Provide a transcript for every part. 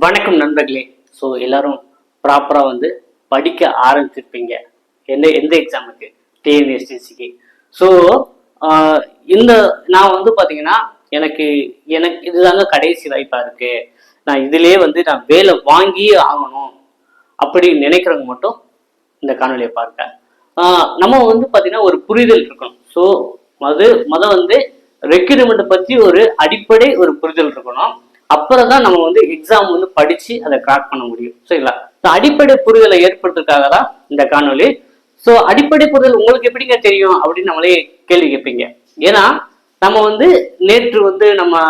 வணக்கம் நண்பர்களே. ஸோ எல்லாரும் ப்ராப்பராக வந்து படிக்க ஆரம்பிச்சிருப்பீங்க. எந்த எக்ஸாமுக்கு? டிஎன்எஸ்டிசிக்கு. ஸோ இந்த நான் வந்து பார்த்தீங்கன்னா எனக்கு எனக்கு இதுதாங்க கடைசி வாய்ப்பாக இருக்கு. நான் இதுலேயே வந்து நான் வேலை வாங்கியே ஆகணும் அப்படி நினைக்கிறவங்க மட்டும் இந்த காணொலியை பார்க்க. நம்ம வந்து பார்த்தீங்கன்னா ஒரு புரிதல் இருக்கணும். ஸோ வந்து ரெக்யூர்மெண்ட்டை பற்றி ஒரு அடிப்படை ஒரு புரிதல் இருக்கணும். அப்புறம் தான் நம்ம வந்து எக்ஸாம் வந்து படிச்சு அதை கிராக் பண்ண முடியும். சரிங்களா? அடிப்படை புரிதலை ஏற்படுத்துறதுக்காக தான் இந்த காணொலி. ஸோ அடிப்படை புரிதல் உங்களுக்கு எப்படிங்க தெரியும் அப்படின்னு நம்மளே கேள்வி கேட்பீங்க. ஏன்னா நம்ம வந்து நேற்று வந்து நம்ம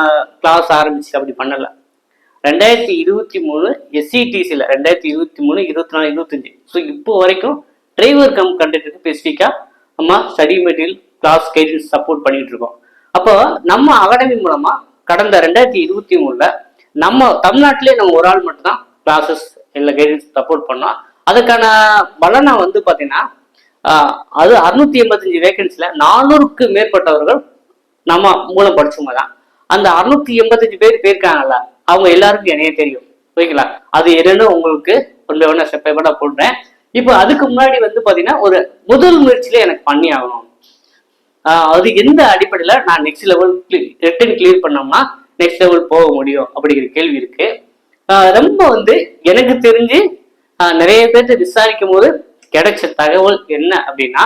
கிளாஸ் ஆரம்பிச்சு அப்படி பண்ணல. 2023 SCTCல 2023, 24, 25. ஸோ இப்போ வரைக்கும் டிரைவர் கண்டக்டருக்கு ஸ்பெசிஃபிக்கா நம்ம study material class guidance support பண்ணிட்டு இருக்கோம். அப்போ நம்ம அகாடமி மூலமா கடந்த 2023 நம்ம தமிழ்நாட்டிலே நம்ம ஒரு ஆள் மட்டும்தான் கிளாஸஸ் இல்லை கைடன்ஸ் சப்போர்ட் பண்ணோம். அதுக்கான பலனை வந்து பார்த்தீங்கன்னா அது 685 வேகன்சில 400க்கு மேற்பட்டவர்கள் நம்ம மூலம் படிச்சவங்க தான். அந்த 685 பேர் போயிருக்காங்கல்ல, அவங்க எல்லாருக்கும் என்னையே தெரியும். ஓகேங்களா? அது என்னன்னு உங்களுக்கு கொஞ்சம் வேணா ஸ்டெப் போடுறேன். இப்போ அதுக்கு முன்னாடி வந்து பார்த்தீங்கன்னா ஒரு முதல் முயற்சியில எனக்கு பண்ணி ஆகணும். அது எந்த அடிப்படையில் நான் நெக்ஸ்ட் லெவல் ரிட்டன் கிளியர் பண்ணோம்னா நெக்ஸ்ட் லெவல் போக முடியும் அப்படிங்கிற கேள்வி இருக்கு. ரொம்ப வந்து எனக்கு தெரிஞ்சு நிறைய பேர்த்த விசாரிக்கும் போது கிடைச்ச தகவல் என்ன அப்படின்னா,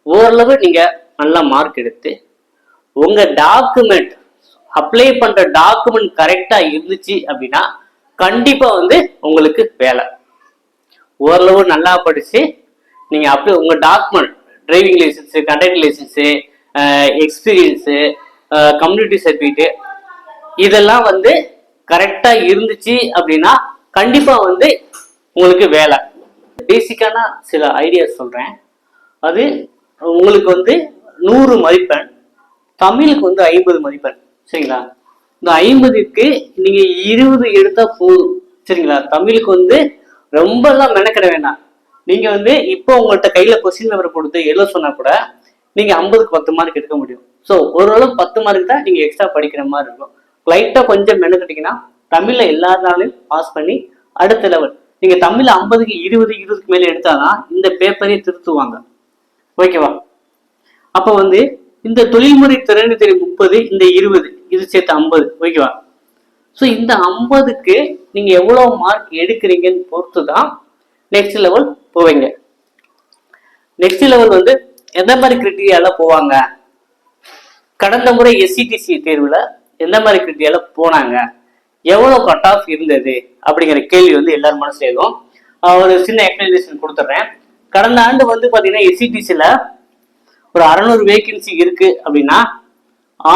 ஓரளவு நீங்க நல்ல மார்க் எடுத்து உங்க டாக்குமெண்ட் அப்ளை பண்ற டாக்குமெண்ட் கரெக்டா இருந்துச்சு அப்படின்னா கண்டிப்பா வந்து உங்களுக்கு வேலை. ஓரளவு நல்லா படிச்சு நீங்க அப்ளை உங்க document driving licence, conductor licence, experience, community certificate இதெல்லாம் வந்து கரெக்டாக இருந்துச்சு அப்படின்னா கண்டிப்பாக வந்து உங்களுக்கு வேலை. பேசிக்கான சில ஐடியாஸ் சொல்கிறேன். அது உங்களுக்கு வந்து 100 மதிப்பெண், தமிழுக்கு வந்து 50 மதிப்பெண். சரிங்களா? இந்த 50க்கு நீங்கள் 20 எடுத்தால் போதும். சரிங்களா? தமிழுக்கு வந்து ரொம்பலாம் மெனக்கிட வேண்டாம். நீங்க வந்து இப்போ உங்கள்கிட்ட கையில கொஸ்டின் பேப்பர் கொடுத்து எழுத சொன்னா கூட நீங்க 50க்கு 10 மார்க் எடுக்க முடியும். ஸோ ஓரளவு 10 மார்க் தான் நீங்க எக்ஸ்ட்ரா படிக்கிற மாதிரி இருக்கும். லைட்டா கொஞ்சம் மெனக்கிட்டீங்கன்னா தமிழ்ல எல்லாருனாலையும் பாஸ் பண்ணி அடுத்த லெவல். நீங்க தமிழ்ல 50க்கு 20க்கு மேல எடுத்தாதான் இந்த பேப்பரே திருத்துவாங்க. ஓகேவா? அப்ப வந்து இந்த தொழில்முறை திறன் 30, இந்த 20 இது சேர்த்து 50. ஓகேவா? ஸோ இந்த 50க்கு நீங்க எவ்வளவு மார்க் எடுக்கிறீங்கன்னு பொறுத்து தான் நெக்ஸ்ட் லெவல் போவீங்க. நெக்ஸ்ட் லெவல் வந்து எந்த மாதிரி கிரிட்டீரியால போவாங்க? கடந்த முறை SCTC தேர்வுல எந்த மாதிரி கிரிட்டீரியால போனாங்க, எவ்வளவு கட் ஆஃப் இருந்தது அப்படிங்கிற கேள்வி வந்து எல்லாரும் மனசுல இருக்கும். ஒரு சின்ன எக்ஸ்பிளனேஷன் கொடுத்துட்றேன். கடந்த ஆண்டு வந்து பாத்தீங்கன்னா SCTCல ஒரு 600 வேகன்சி இருக்கு அப்படின்னா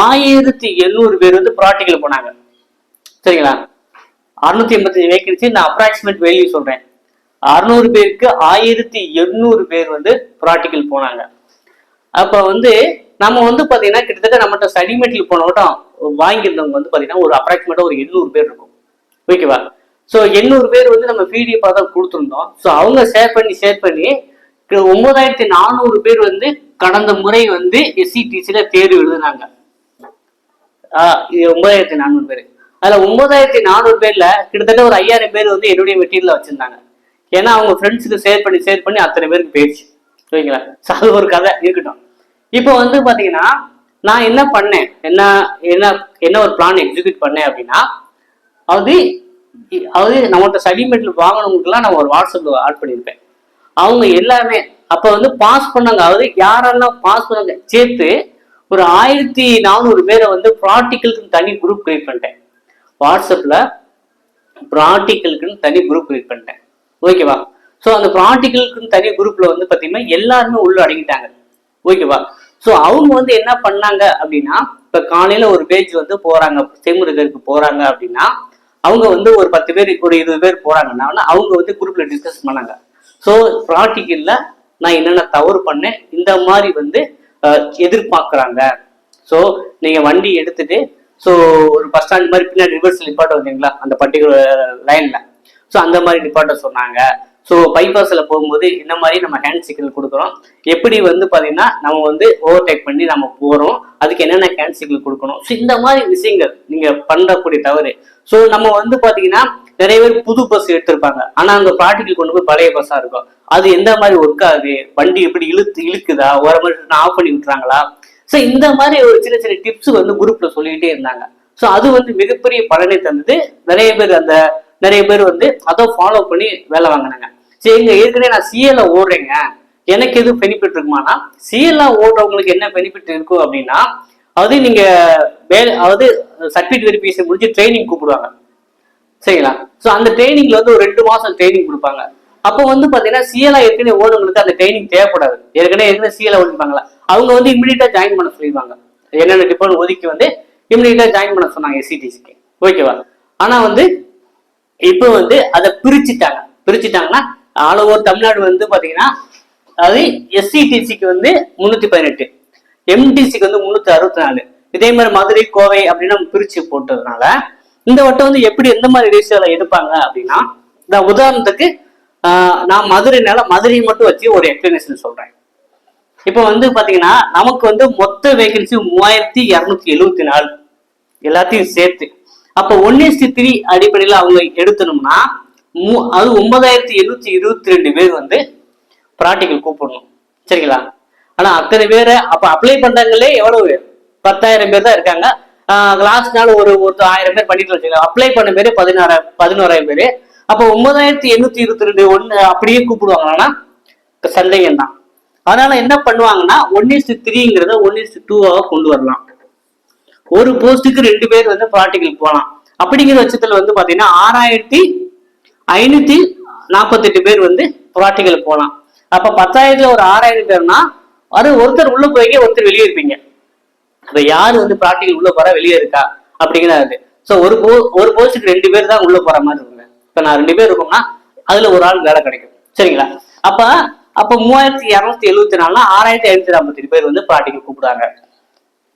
1800 பேர் வந்து ப்ராக்டிக்கல் போனாங்க. சரிங்களா? 685 வேகன்சி, நான் அப்ராக்சிமேட் வேல்யூ சொல்றேன். 600 பேருக்கு 1800 பேர் வந்து ப்ராக்டிக்கல் போனாங்க. அப்ப வந்து நம்ம வந்து பாத்தீங்கன்னா கிட்டத்தட்ட நம்மகிட்ட ஸ்டடி மெட்டீரியல் போன மட்டும் வாங்கியிருந்தவங்க வந்து பாத்தீங்கன்னா ஒரு அப்ராக்சிமேட்டா ஒரு 800 பேர் இருக்கும். ஓகேவா? ஸோ 800 பேர் வந்து நம்ம PDF தான் கொடுத்துருந்தோம். ஸோ அவங்க ஷேர் பண்ணி 9400 பேர் வந்து கடந்த முறை வந்து SCTCல தேர்வு எழுதுனாங்க. 9400 பேர். அதுல 9400 பேர்ல கிட்டத்தட்ட ஒரு 5000 பேர் வந்து என்னுடைய மெட்டீரியல் வச்சிருந்தாங்க. ஏன்னா அவங்க ஃப்ரெண்ட்ஸுக்கு ஷேர் பண்ணி அத்தனை பேருக்கு போயிடுச்சு. ஓகேங்களா? அது ஒரு கதை இருக்கட்டும். இப்போ வந்து பாத்தீங்கன்னா நான் என்ன பண்ணேன், என்ன ஒரு பிளான் எக்ஸிக்யூட் பண்ணேன் அப்படின்னா, அதாவது நம்மகிட்ட ஸ்டடி மெட்டீரியல் வாங்கினவங்களுக்குலாம் நான் ஒரு வாட்ஸ்அப்ல ஆட் பண்ணியிருப்பேன். அவங்க எல்லாமே அப்ப வந்து பாஸ் பண்ணாங்க. அதாவது யாரெல்லாம் பாஸ் பண்ணாங்க சேர்த்து ஒரு 1400 பேரை வந்து ப்ராக்டிக்கலுக்கு தனி குரூப் கிரியேட் பண்ணிட்டேன். வாட்ஸ்அப்ல ப்ராக்டிக்கலுக்குன்னு தனி குரூப் கிரியேட் பண்ணிட்டேன். ஓகேவா? ஸோ அந்த ப்ராக்டிக்கலுக்குன்னு தனி குரூப்ல வந்து பாத்தீங்கன்னா எல்லாருமே உள்ள அடங்கிட்டாங்க. ஓகேவா? ஸோ அவங்க வந்து என்ன பண்ணாங்க அப்படின்னா, இப்ப காலையில ஒரு பேஜ் வந்து போறாங்க, செய்முறைகளுக்கு போறாங்க அப்படின்னா அவங்க வந்து ஒரு 10 பேர் ஒரு 20 பேர் போறாங்கன்னா அவங்க வந்து குரூப்ல டிஸ்கஸ் பண்ணாங்க. ஸோ ப்ராக்டிக்கல்ல நான் என்னென்ன தவறு பண்ணேன், இந்த மாதிரி வந்து எதிர்பார்க்குறாங்க. ஸோ நீங்க வண்டி எடுத்துட்டு ஸோ ஒரு பஸ் ஸ்டாண்ட் மாதிரி பின்னாடி ரிவர்ஸ் நிப்பாட்ட வந்தீங்களா அந்த பர்டிகுலர் லைன்ல. ஸோ அந்த மாதிரி நிப்பாட்ட சொன்னாங்க. ஸோ பைபாஸில் போகும்போது இந்த மாதிரி நம்ம ஹேண்ட் சிக்னல் கொடுக்குறோம். எப்படி வந்து பார்த்தீங்கன்னா நம்ம வந்து ஓவர்டேக் பண்ணி நம்ம போகிறோம், அதுக்கு என்னென்ன ஹேண்ட் சிக்னல் கொடுக்கணும். ஸோ இந்த மாதிரி விஷயங்கள் நீங்கள் பண்ணக்கூடிய தவறு. ஸோ நம்ம வந்து பார்த்தீங்கன்னா நிறைய பேர் புது பஸ் எடுத்திருப்பாங்க, ஆனால் அந்த ப்ராக்டிக்கல் கொண்டு போய் பழைய பஸ்ஸாக இருக்கும். அது எந்த மாதிரி ஒர்க் ஆகுது, வண்டி எப்படி இழுக்குதா, ஒரு மாதிரி ஆஃப் பண்ணி விட்டுறாங்களா. ஸோ இந்த மாதிரி ஒரு சின்ன சின்ன டிப்ஸ் வந்து குரூப்ல சொல்லிக்கிட்டே இருந்தாங்க. ஸோ அது வந்து மிகப்பெரிய பலனை தந்தது. நிறைய பேர் வந்து அதை ஃபாலோ பண்ணி வேலை வாங்கினாங்க. சரி, இங்க ஏற்கனவே நான் சிஎல்ல ஓடுறேங்க, எனக்கு எதுவும் பெனிஃபிட் இருக்குமானா, சிஎல்ல ஓடுறவங்களுக்கு என்ன பெனிஃபிட் இருக்கும் அப்படின்னா, அதாவது நீங்க அதாவது சர்டிஃபிகேட் வெரிஃபிகேஷன் முடிஞ்சு ட்ரைனிங் கூப்பிடுவாங்க, சரிங்களா. ஸோ அந்த ட்ரைனிங்ல வந்து ஒரு 2 மாசம் ட்ரைனிங் கொடுப்பாங்க. அப்போ வந்து பாத்தீங்கன்னா சிஎல்ஆ ஏற்கனவே ஓடுறவங்களுக்கு அந்த ட்ரைனிங் தேவைப்படாது. ஏற்கனவே சிஎல்ஆ ஓடிப்பாங்களா, அவங்க வந்து இமிடியட்டா ஜாயின் பண்ண சொல்லிடுவாங்க. என்னென்ன டிபார்ட்மெண்ட் ஒதுக்கி வந்து இமிடியட்டா ஜாயின் பண்ண சொன்னாங்க எஸ்சிடிசிக்கு, ஓகேவா. ஆனா வந்து இப்போ வந்து அதை பிரிச்சுட்டாங்கன்னா ஆல் ஓவர் தமிழ்நாடு வந்து பாத்தீங்கன்னா அது எஸ்சிடிசிக்கு வந்து 318, எம்டிசிக்கு வந்து 364, இதே மாதிரி மதுரை கோவை அப்படின்னு நம்ம பிரிச்சு போட்டதுனால இந்த வட்டம் வந்து எப்படி எந்த மாதிரி ரேஷியோல எடுப்பாங்க அப்படின்னா, இந்த உதாரணத்துக்கு நான் மதுரையை மட்டும் வச்சு ஒரு எக்ஸ்பிளனேஷன் சொல்றேன். இப்போ வந்து பாத்தீங்கன்னா நமக்கு வந்து மொத்த வேகன்சி 3274 எல்லாத்தையும் சேர்த்து. அப்ப 1:3 அடிப்படையில் அவங்க எடுத்தணும்னா அது 9822 பேர் வந்து ப்ராக்டிக்கல் கூப்பிடணும், சரிங்களா. ஆனா அத்தனை பேரை அப்ப அப்ளை பண்றாங்களே எவ்வளவு 10,000 பேர் தான் இருக்காங்க. லாஸ்ட் நாள் ஒரு 1000 பேர் பண்ணிட்டு வச்சுக்கலாம். அப்ளை பண்ண பேரு 11,000 பேரு. அப்போ 9822 ஒண்ணு அப்படியே கூப்பிடுவாங்கன்னா சந்தேகம் தான். அதனால என்ன பண்ணுவாங்கன்னா 1:3ங்கிறத 1:2 கொண்டு வரலாம். ஒரு போஸ்டுக்கு 2 பேர் வந்து ப்ராக்டிக்கல் போகலாம். அப்படிங்கிற பட்சத்துல வந்து பாத்தீங்கன்னா 6,548 பேர் வந்து ப்ராக்டிக்கல் போகலாம். அப்ப 10,000ல ஒரு 6,000 பேர்னா அது ஒருத்தர் உள்ள போய் ஒருத்தர் வெளியே இருப்பீங்க. அப்ப யாரு வந்து ப்ராக்டிக்கல் உள்ள போற வெளியே இருக்கா அப்படிங்கிறது. ஸோ ஒரு போஸ்டுக்கு 2 பேர் தான் உள்ள போற மாதிரி இருக்குங்க. இப்ப நான் 2 பேர் இருக்கோம்னா அதுல ஒரு ஆள் வேலை கிடைக்கும், சரிங்களா. அப்ப 3274 6,548 பேர் வந்து ப்ராக்டிக்கல் கூப்பிடுறாங்க.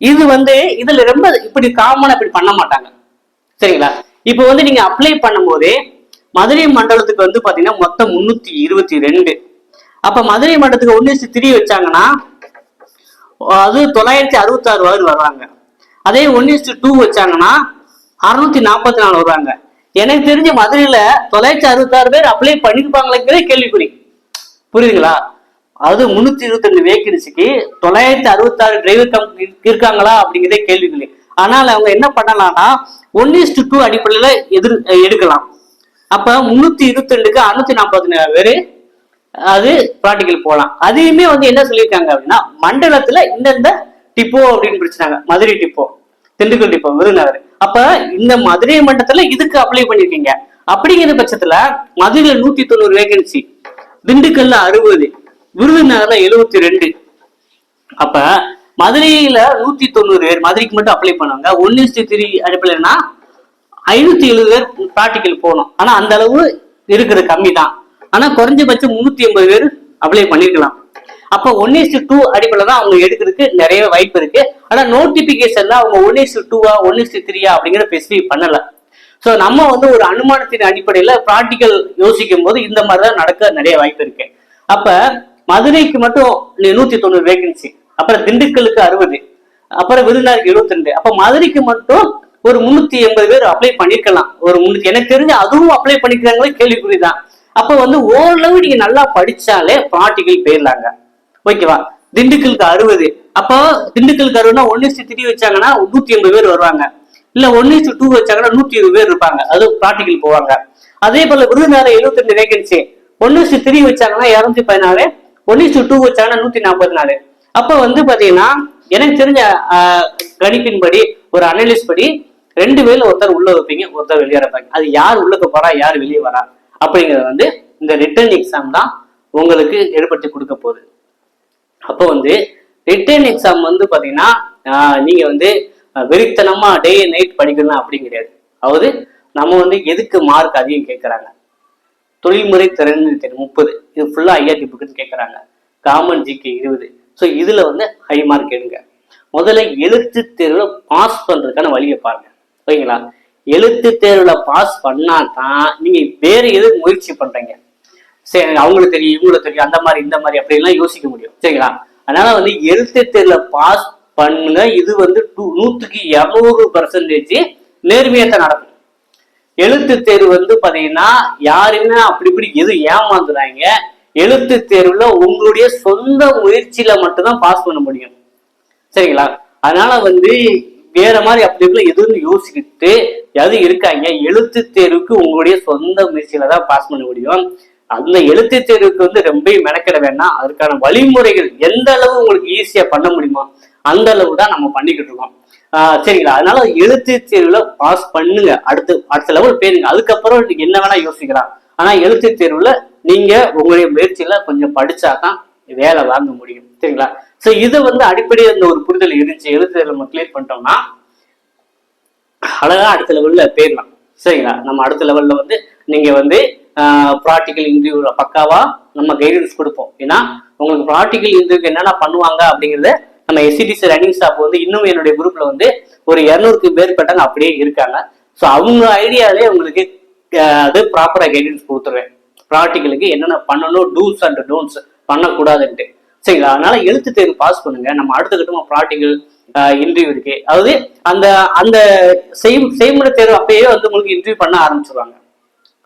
இது வந்து இதுல ரொம்ப இப்படி காமனா இப்படி பண்ண மாட்டாங்க, சரிங்களா. இப்ப வந்து நீங்க அப்ளை பண்ணும் போதே மதுரை மண்டலத்துக்கு வந்து பாத்தீங்கன்னா மொத்தம் 322. அப்ப மதுரை மண்டலத்துக்கு 1:3 வச்சாங்கன்னா அது 966 பேர் வர்றாங்க. அதே 1:2 வச்சாங்கன்னா 644 வருவாங்க. எனக்கு தெரிஞ்ச மதுரையில 966 பேர் அப்ளை பண்ணிருப்பாங்களே கேள்விக்குறி, புரியுதுங்களா. அது 322 வேகன்சிக்கு 966 டிரைவர் இருக்காங்களா அப்படிங்கிறதே கேள்விக்குறி. ஆனால் அவங்க என்ன பண்ணலாம்னா 1:2 அடிப்படையில எடுக்கலாம். அப்ப 322க்கு 644 பேரு அது ப்ராக்டிக்கல் போகலாம். அதையுமே வந்து என்ன சொல்லியிருக்காங்க அப்படின்னா மண்டலத்துல இந்தந்த டிப்போ அப்படின்னு பிடிச்சாங்க. Madurai depot, Dindigul depot, Virudhunagar. அப்ப இந்த மதுரை மண்டலத்துல இதுக்கு அப்ளை பண்ணிருக்கீங்க. அப்படிங்கிற பட்சத்துல மதுரையில 190 வேகன்சி, திண்டுக்கல்ல 60, விருதுநகர்ல 72. அப்ப மதுரையில 190 பேர் மதுரைக்கு மட்டும் அப்ளை பண்ணாங்க. 1:3 அடிப்படையிலனா 570 பேர் ப்ராக்டிக்கல் போகணும். ஆனா அந்த அளவு இருக்கிறது கம்மி தான். ஆனா குறைஞ்சபட்சம் 380 பேர் அப்ளை பண்ணிருக்கலாம். அப்ப 1:2 அடிப்படையில தான் அவங்க எடுக்கிறதுக்கு நிறைய வாய்ப்பு இருக்கு. ஆனா நோட்டிபிகேஷன்ல அவங்க 1:2 1:3 அப்படிங்கிற ஸ்பெசிஃபை பண்ணல. சோ நம்ம வந்து ஒரு அனுமானத்தின் அடிப்படையில ப்ராக்டிக்கல் யோசிக்கும் போது இந்த மாதிரிதான் நடக்க நிறைய வாய்ப்பு இருக்கு. அப்ப மதுரைக்கு மட்டும் 190 வேகன்சி, அப்புறம் திண்டுக்கலுக்கு 60, அப்புறம் விருதுநகருக்கு 72. அப்ப மதுரைக்கு மட்டும் ஒரு 380 பேர் அப்ளை பண்ணிருக்கலாம். எனக்கு தெரிஞ்சு அதுவும் அப்ளை பண்ணிக்கிறாங்களே கேள்விக்குறிதான். அப்ப வந்து ஓரளவு நீங்க நல்லா படிச்சாலே ப்ராக்டிக்கல் போயிடலாங்க, ஓகேவா. திண்டுக்கலுக்கு 60, அப்போ திண்டுக்கலுக்கு 60னா 1:3 வச்சாங்கன்னா 180 பேர் வருவாங்க. இல்ல 1:2 வச்சாங்கன்னா 120 பேர் இருப்பாங்க, அது ப்ராக்டிக்கல் போவாங்க. அதே போல விருதுநகர் 72 வேகன்சி, 1:3 வச்சாங்கன்னா 214, 1:2 வச்சாங்கன்னா 144. அப்ப வந்து பாத்தீங்கன்னா எனக்கு தெரிஞ்ச கணிப்பின்படி ஒரு அனலிஸ்ட் படி 2 பேர்ல ஒருத்தர் உள்ள வைப்பீங்க, ஒருத்தர் வெளியே இருப்பாங்க. அது யார் உள்ளுக்கு போறா யார் வெளியே வரா அப்படிங்கறது வந்து இந்த ரிட்டர்ன் எக்ஸாம் தான் உங்களுக்கு ஏற்படுத்தி கொடுக்க போகுது. அப்போ வந்து ரிட்டர்ன் எக்ஸாம் வந்து பாத்தீங்கன்னா நீங்க வந்து வெறித்தனமா டே நைட் படிக்கணும் அப்படின்னு கிடையாது. அதாவது நம்ம வந்து எதுக்கு மார்க் அதிகம் கேட்கறாங்க, தொழில்முறை திறன் 30, இது ஃபுல்லா ஐஆர்டி புக்குன்னு கேட்கறாங்க. Common GK 20. ஸோ இதுல வந்து ஹை மார்க் எடுங்க. முதல்ல எழுத்து தேர்வுல பாஸ் பண்றதுக்கான வழியை பாருங்க, ஓகேங்களா. எழுத்து தேர்வுல பாஸ் பண்ணா தான் நீங்க வேற எது முயற்சி பண்றீங்க. சரி அவங்களுக்கு தெரியும் இவங்களுக்கு தெரியும் அந்த மாதிரி இந்த மாதிரி அப்படின்லாம் யோசிக்க முடியும். சரிங்களா? அதனால வந்து எழுத்து தேர்வுல பாஸ் பண்ணுங்க. இது வந்து 100% நேர்மையத்தை நடக்கும். எழுத்து தேர்வு வந்து பாத்தீங்கன்னா யாருமே அப்படி இப்படி எது ஏமாந்துறாங்க. எழுத்து தேர்வுல உங்களுடைய சொந்த முயற்சியில மட்டும்தான் பாஸ் பண்ண முடியும். சரிங்களா? அதனால வந்து வேற மாதிரி அப்படி இப்படி எதுவும் யோசிக்கிட்டு எது இருக்காங்க. எழுத்து தேர்வுக்கு உங்களுடைய சொந்த முயற்சியில தான் பாஸ் பண்ண முடியும். அந்த எழுத்து தேர்வுக்கு வந்து ரொம்ப மெனக்கிட வேண்டாம். அதற்கான வழிமுறைகள் எந்த அளவு உங்களுக்கு ஈஸியா பண்ண முடியுமோ அந்த அளவு தான் நம்ம பண்ணிக்கிட்டு இருக்கோம். சரிங்களா? அதனால எழுத்து தேர்வுல பாஸ் பண்ணுங்க. அடுத்த லெவல் போயிருங்க. அதுக்கப்புறம் நீங்க என்ன வேணா யோசிக்கலாம். ஆனா எழுத்து தேர்வுல நீங்க உங்களுடைய முயற்சியில கொஞ்சம் படிச்சாதான் வேலை வாங்க முடியும். சரிங்களா? சோ இது வந்து அடிப்படையில் இந்த ஒரு புரிதல் இருந்துச்சு. எழுத்து தேர்வு நம்ம கிளியர் பண்ணிட்டோம்னா அழகா அடுத்த லெவல்ல போயிடலாம். சரிங்களா? நம்ம அடுத்த லெவல்ல வந்து நீங்க வந்து ப்ராக்டிக்கல் இன்டர்வியூல பக்காவா நம்ம கைடன்ஸ் கொடுப்போம். ஏன்னா உங்களுக்கு ப்ராக்டிக்கல் இன்டர்வியூக்கு என்னென்ன பண்ணுவாங்க அப்படிங்கறத நம்ம எஸ்சிடிசி ரன்னிங் ஸ்டாஃப் வந்து இன்னும் என்னுடைய குரூப்ல வந்து ஒரு 200க்கு மேற்பட்டவங்க அப்படியே இருக்காங்க. ஸோ அவங்க ஐடியாலே உங்களுக்கு அது ப்ராப்பரா கைடன்ஸ் கொடுத்துருவேன். ப்ராக்டிக்கலுக்கு என்னென்ன பண்ணணும், டூஸ் அண்ட் டோன்ட்ஸ் பண்ணக்கூடாதுன்ட்டு. சரிங்களா? அதனால எழுத்து தேர்வு பாஸ் பண்ணுங்க. நம்ம அடுத்த கட்டமா ப்ராக்டிக்கல் இன்டர்வியூ இருக்கு. அதாவது அந்த அந்த செய்முறை தேர்வு அப்பயே வந்து உங்களுக்கு இன்டர்வியூ பண்ண ஆரம்பிச்சிருவாங்க.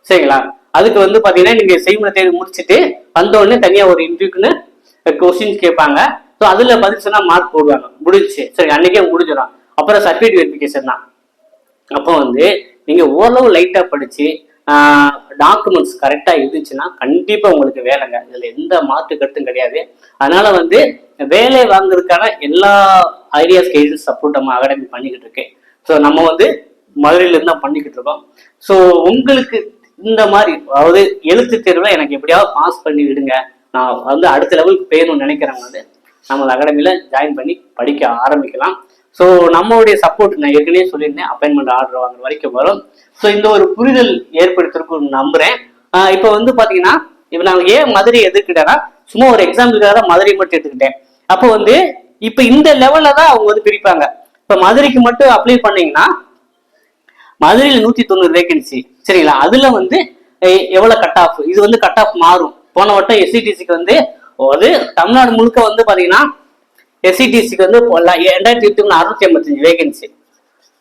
சரிங்களா? அதுக்கு வந்து பாத்தீங்கன்னா நீங்க செய்முறை தேர்வு முடிச்சுட்டு வந்த உடனே தனியா ஒரு இன்டர்வியூக்குன்னு கொஸ்டின்ஸ் கேட்பாங்க. ஸோ அதுல பதில் சொன்னா மார்க் போடுவாங்க. முடிஞ்சிச்சு. சரி, அன்னைக்கே முடிஞ்சிடும். அப்புறம் சர்டிஃபிகேட் வெரிஃபிகேஷன் தான். அப்போ வந்து நீங்க ஓரளவு லைட்டா படிச்சு டாக்குமெண்ட்ஸ் கரெக்டா இருந்துச்சுன்னா கண்டிப்பா உங்களுக்கு வேலைங்க. இதுல எந்த மாற்று கருத்தும் கிடையாது. அதனால வந்து வேலை வாங்குறதுக்கான எல்லா ஐடியாஸ் கைடன்ஸ் சப்போர்ட் நம்ம அகாடமி பண்ணிக்கிட்டு இருக்கேன். ஸோ நம்ம வந்து மதுரையில இருந்து தான் பண்ணிக்கிட்டு இருக்கோம். ஸோ உங்களுக்கு இந்த மாதிரி அதாவது எழுத்து தேர்வுல எனக்கு எப்படியாவது பாஸ் பண்ணி விடுங்க, நான் வந்து அடுத்த லெவலுக்கு போயணும்னு நினைக்கிறவங்க வந்து நம்ம அகாடமியில ஜாயின் பண்ணி படிக்க ஆரம்பிக்கலாம். ஸோ நம்மளுடைய சப்போர்ட் நான் ஏற்கனவே சொல்லியிருந்தேன், அப்பாயின்மெண்ட் ஆர்டர் வாங்குற வரைக்கும் வரும். ஸோ இந்த ஒரு புரிதல் ஏற்படுத்திருக்கும் நம்புறேன். இப்போ வந்து பாத்தீங்கன்னா இப்போ நான் ஏன் மதுரை எதிர்க்கிட்டேன்னா சும்மா ஒரு எக்ஸாம்பிளுக்காக தான் மதுரை மட்டும் எடுத்துக்கிட்டேன். அப்போ வந்து இப்போ இந்த லெவல்ல தான் அவங்க வந்து பிரிப்பாங்க. இப்போ மதுரைக்கு மட்டும் அப்ளை பண்ணீங்கன்னா மதுரையில் 190 வேகன்சி. சரிங்களா? அதுல வந்து எவ்வளவு கட் ஆஃப், இது வந்து கட் ஆஃப் மாறும். போன வட்டம் எஸ்சிடிசிக்கு வந்து அது தமிழ்நாடு முழுக்க வந்து பாத்தீங்கன்னா எஸ்சிடிசிக்கு வந்து 2008 655 வேகன்சி.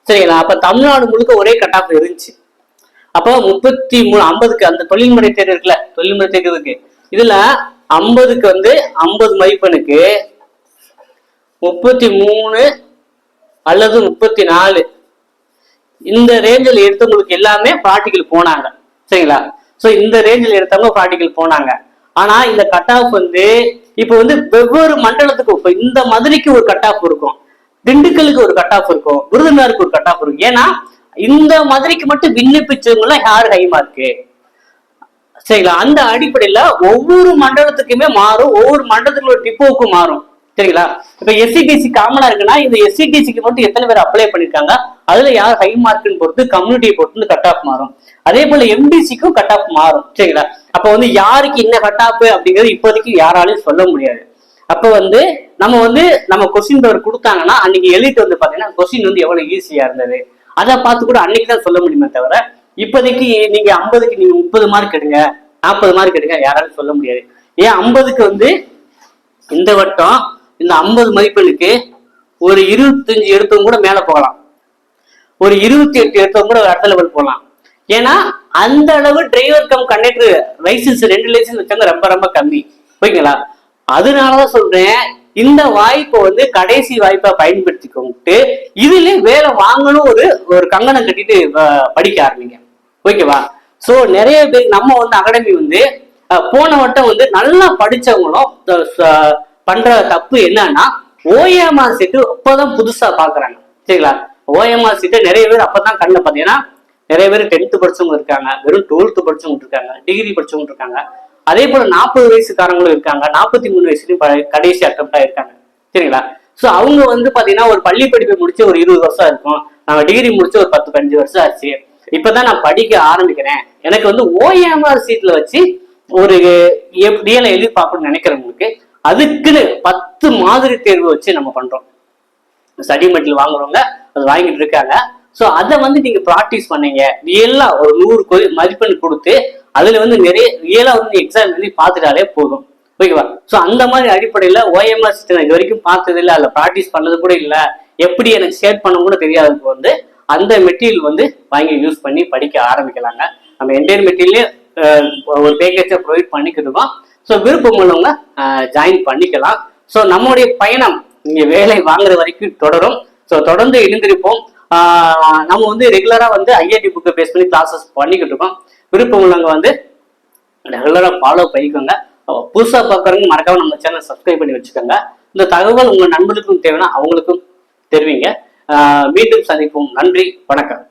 சரிங்களா? அப்ப தமிழ்நாடு முழுக்க ஒரே கட் ஆஃப் இருந்துச்சு. அப்போ 33 50க்கு அந்த தொழில்முறை தேர்வு இருக்குல்ல, தொழில்முறை தேர்வு இருக்கு. இதுல 50க்கு வந்து 50 மதிப்பெண்ணுக்கு 33 அல்லது 34 இந்த ரேஞ்சில் எடுத்தவங்களுக்கு எல்லாமே ப்ராக்டிக்கல் போனாங்க. சரிங்களா? சோ இந்த ரேஞ்சில் எடுத்தவங்க ப்ராக்டிக்கல் போனாங்க. ஆனா இந்த கட் ஆஃப் வந்து இப்ப வந்து வெவ்வேறு மண்டலத்துக்கும் இப்ப இந்த மதுரைக்கு ஒரு கட் ஆஃப் இருக்கும், திண்டுக்கலுக்கு ஒரு கட் ஆஃப் இருக்கும், விருதுநகருக்கு ஒரு கட் ஆஃப் இருக்கும். ஏன்னா இந்த மதுரைக்கு மட்டும் விண்ணப்பிச்சவங்க யார் ஹை மார்க்கு. சரிங்களா? அந்த அடிப்படையில ஒவ்வொரு மண்டலத்துக்குமே மாறும், ஒவ்வொரு மண்டலத்துக்கு ஒரு டிப்போவுக்கும் மாறும். சரிங்களா? இப்ப எஸ்சிடிசி காமனா இருக்குன்னா இந்த எஸ்சிடிசிக்கு மட்டும் எத்தனை பேர் அப்ளை பண்ணிருக்காங்க, அதுல யார் ஹை மார்க்னு பொறுத்து கம்யூனிட்டியை பொறுத்து கட் ஆஃப் மாறும். அதே போல எம்பிசிக்கும் கட் ஆஃப் மாறும். சரிங்களா? அப்ப வந்து யாருக்கு என்ன கட் ஆஃப் அப்படிங்கிறது இப்போதைக்கு யாராலையும் சொல்ல முடியாது. அப்ப வந்து நம்ம கொஸ்டின் பேப்பர் கொடுத்தாங்கன்னா அன்னைக்கு எழுதிட்டு வந்து பாத்தீங்கன்னா கொஸ்டின் வந்து எவ்வளவு ஈஸியா இருந்தது அதை பார்த்து கூட அன்னைக்கு தான் சொல்ல முடியுமே தவிர இப்போதைக்கு நீங்க 50க்கு நீங்க 30 மார்க் எடுங்க 40 மார்க் எடுங்க யாராலும் சொல்ல முடியாது. ஏன் 50க்கு வந்து இந்த வட்டம் இந்த 50 மதிப்பெண்ணுக்கு ஒரு 25 எடுத்தவங்க கூட மேல போகலாம், ஒரு 28 எடுத்தவங்க கூட அடுத்த லெவல் போகலாம். ஏன்னா அந்த அளவு driver cum conductor license 2 license வச்சாங்க ரொம்ப ரொம்ப கம்மி. ஓகேங்களா? அதனாலதான் சொல்றேன் இந்த வாய்ப்பை வந்து கடைசி வாய்ப்பை பயன்படுத்திக்கிட்டு இதுல வேலை வாங்கணும் ஒரு கங்கணம் கட்டிட்டு படிக்க ஆரம்பிங்க. ஓகேவா? சோ நிறைய பேர் நம்ம வந்து அகாடமி வந்து போன வட்டம் வந்து நல்லா படிச்சவங்களும் பண்ற தப்பு என்னன்னா ஓஎம்ஆர் சீட்டு அப்பதான் புதுசா பாக்குறாங்க. சரிங்களா? ஓஎம்ஆர் சீட்டை நிறைய பேர் அப்பதான் கண்ணில் பாத்தீங்கன்னா நிறைய பேர் 10th படிச்சவங்க இருக்காங்க, வெறும் 12th படிச்சவங்க இருக்காங்க, டிகிரி படிச்சவங்க இருக்காங்க. அதே போல 40 வயசுக்காரங்களும் இருக்காங்க, 43 வயசுலயும் கடைசி அட்டம்ப்டா இருக்காங்க. சரிங்களா? சோ அவங்க வந்து பாத்தீங்கன்னா ஒரு பள்ளி படிப்பை முடிச்சு ஒரு 20 வருஷம் இருக்கும், நான் டிகிரி முடிச்சு ஒரு 10-15 வருஷம் ஆச்சு, இப்பதான் நான் படிக்க ஆரம்பிக்கிறேன், எனக்கு வந்து ஓஎம்ஆர் சீட்ல வச்சு ஒரு டிஎல்ஐ எழுதி பார்க்கணும்னு நினைக்கிறவங்களுக்கு அதுக்குன்னு 10 மாதிரி தேர்வு வச்சு நம்ம பண்றோம். ஸ்டடி மெட்டீரியல் வாங்குறவங்க அது வாங்கிட்டு இருக்காங்க. ஸோ அதை வந்து நீங்க ப்ராக்டிஸ் பண்ணீங்க, எல்லாம் ஒரு 100 மதிப்பெண் கொடுத்து அதுல வந்து நிறைய ரியலா வந்து எக்ஸாம் எழுதி பார்த்துட்டாலே போதும். ஓகேவா? ஸோ அந்த மாதிரி அடிப்படையில் OMR சிஸ்டம் இது வரைக்கும் பார்த்தது இல்லை, அதில் ப்ராக்டிஸ் பண்ணது கூட இல்லை, எப்படி எனக்கு ஷேர் பண்ண கூட தெரியாததுக்கு வந்து அந்த மெட்டீரியல் வந்து வாங்கி யூஸ் பண்ணி படிக்க ஆரம்பிக்கலாங்க. நம்ம என்டையர் மெட்டீரியலே ஒரு பேக்கேஜை ப்ரொவைட் பண்ணிக்கிட்டு இருக்கோம். ஸோ விருப்பம் உள்ளவங்க ஜாயின் பண்ணிக்கலாம். ஸோ நம்மளுடைய பயணம் இங்கே வேலை வாங்குற வரைக்கும் தொடரும். ஸோ தொடர்ந்து இணைந்திருப்போம். நம்ம வந்து ரெகுலராக வந்து ஐஐடி புக்கை பேஸ் பண்ணி கிளாஸஸ் பண்ணிக்கிட்டு இருக்கோம். விருப்பம் உள்ளவங்க வந்து ரெகுலராக ஃபாலோ பண்ணிக்கோங்க. புதுசாக பார்க்குறவங்க மறக்காம நம்ம சேனல் சப்ஸ்கிரைப் பண்ணி வச்சுக்கோங்க. இந்த தகவல் உங்கள் நண்பர்களுக்கும் தேவைன்னா அவங்களுக்கும் தெரிவிங்க. மீண்டும் சந்திப்போம். நன்றி, வணக்கம்.